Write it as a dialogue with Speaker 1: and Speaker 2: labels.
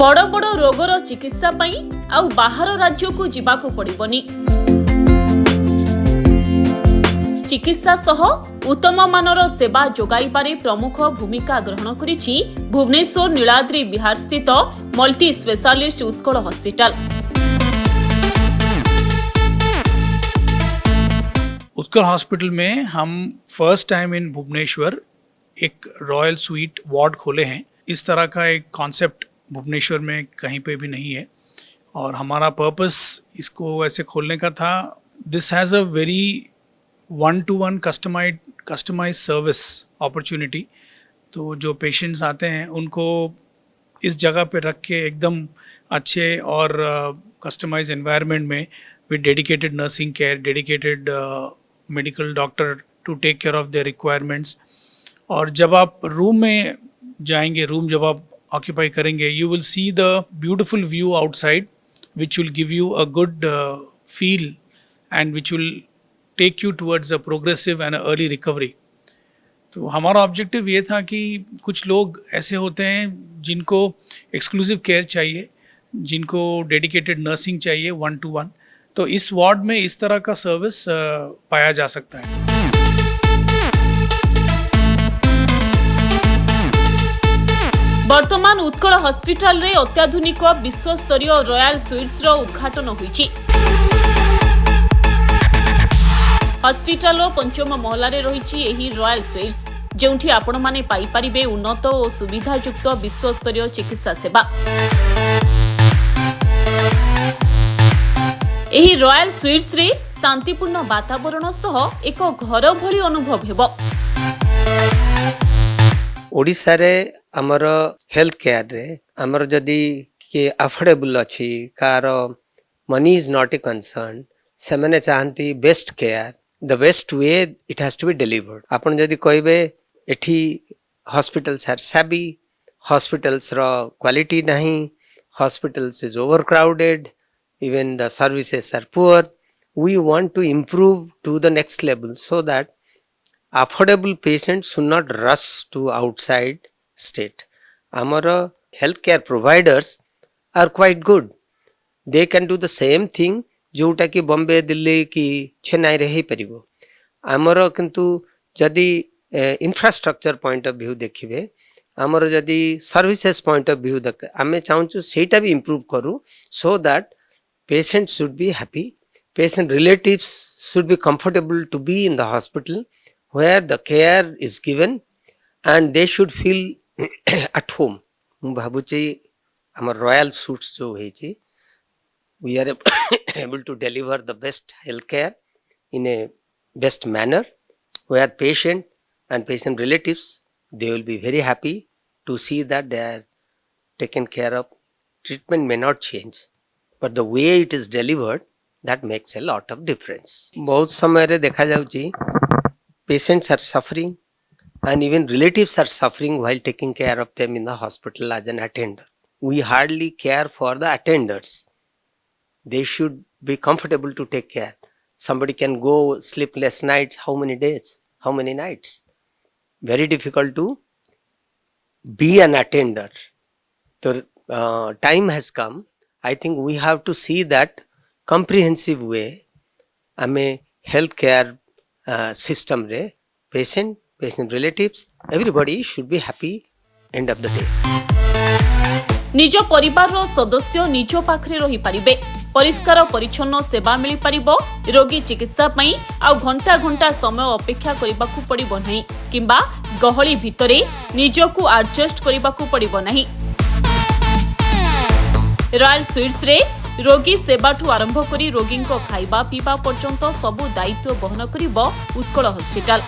Speaker 1: बड़ बड़ रोगर चिकित्सा पई आउ बाहर राज्य को जीवाकू पड़िबनी। चिकित्सा सह उत्तम मानर सेवा जोगाइबारे प्रमुख भूमिका ग्रहण करिछि भुवनेश्वर नीलाद्री विहार स्थित multi specialist Utkal hospital.
Speaker 2: Utkal hospital में हम फर्स्ट टाइम इन भुवनेश्वर एक रॉयल स्वीट वार्ड खोले हैं। इस तरह का एक कॉन्सेप्ट भुवनेश्वर में कहीं पे भी नहीं है और हमारा पर्पस इसको ऐसे खोलने का था। This has a very one to one customise service opportunity. तो जो पेशेंट्स आते हैं उनको इस जगह पे रख के एकदम अच्छे और कस्टमाइज एनवायरनमेंट में with dedicated nursing care, dedicated medical doctor to take care of their requirements. और जब आप रूम में जाएंगे, रूम जब आप ऑक्यूपाई करेंगे, you will see the beautiful view outside which will give you a good feel and which will take you towards a progressive and early recovery. तो हमारा ऑब्जेक्टिव ये था कि कुछ लोग ऐसे होते हैं जिनको एक्सक्लूसिव केयर चाहिए, जिनको डेडिकेटेड नर्सिंग चाहिए 1-to-1। तो इस वार्ड में इस तरह का सर्विस पाया जा सकता है।
Speaker 1: वर्तमान उत्कल हॉस्पिटल रे अत्याधुनिक विश्वस्तरीय रॉयल स्वीट्स रो उद्घाटन होईछि। हॉस्पिटल रो पंचम महला रे रहिछि एही रॉयल स्वीट्स, जेउठी आपण माने पाई परिबे उन्नत और सुविधायुक्त विश्वस्तरीय चिकित्सा सेवा। एही रॉयल स्वीट्स रे शांतिपूर्ण वातावरण सह एक घर भली अनुभव हेबो।
Speaker 3: ओडिसा रे हमर हेल्थ केयर रे हमर जदी के अफोर्डेबल अछि, कार money is not a concern, से माने चाहंती best care, the best way it has to be delivered. आपण जदी कहबे एठी हॉस्पिटल्स आर सैबी, हॉस्पिटल्स रो क्वालिटी नहीं, hospitals is overcrowded, even the services are poor, we want to improve to the next level so that affordable patients should not rush to outside state. Our healthcare providers are quite good. They can do the same thing जोटा कि बॉम्बे, दिल्ली की चेन्नई रे ही परिबो। आमर किंतु जदि infrastructure point of view देखिबे, आमर जदि services point of view देख आमे चाहूँ सेटा भी इम्प्रूव करू so that patients should be happy, patient relatives should be comfortable to be in the hospital where the care is given and they should feel at home. मु भाबुची हमर royal suits जो है जी, we are able to deliver the best health care in a best manner where patient and patient relatives, they will be very happy to see that they are taken care of. Treatment may not change, but the way it is delivered, that makes a lot of difference. बहुत समय रे देखा जाउची patients are suffering and even relatives are suffering while taking care of them in the hospital as an attender. We hardly care for the attenders. They should be comfortable to take care. Somebody can go sleepless nights, how many days, how many nights? Very difficult to be an attender. So time has come. I think we have to see that comprehensive way. Ame healthcare system re patient relatives, everybody should be happy end of the day.
Speaker 1: निज परिवार रो सदस्य निज पाखरे रही पारिबे, परिष्कार परिच्छन्न सेवा मिली पारिबो, रोगी चिकित्सा पई आ घंटा घंटा समय अपेक्षा करिबाकू पड़िबो नाही किंबा गहली भितरे निजकू एडजस्ट करिबाकू पड़िबो नाही। रॉयल स्वीट्स रे रोगी सेवाठू आरंभ करी रोगी खाइबा पीवा पर्यंत सबु दायित्व बहन करिबो उत्कल हॉस्पिटल।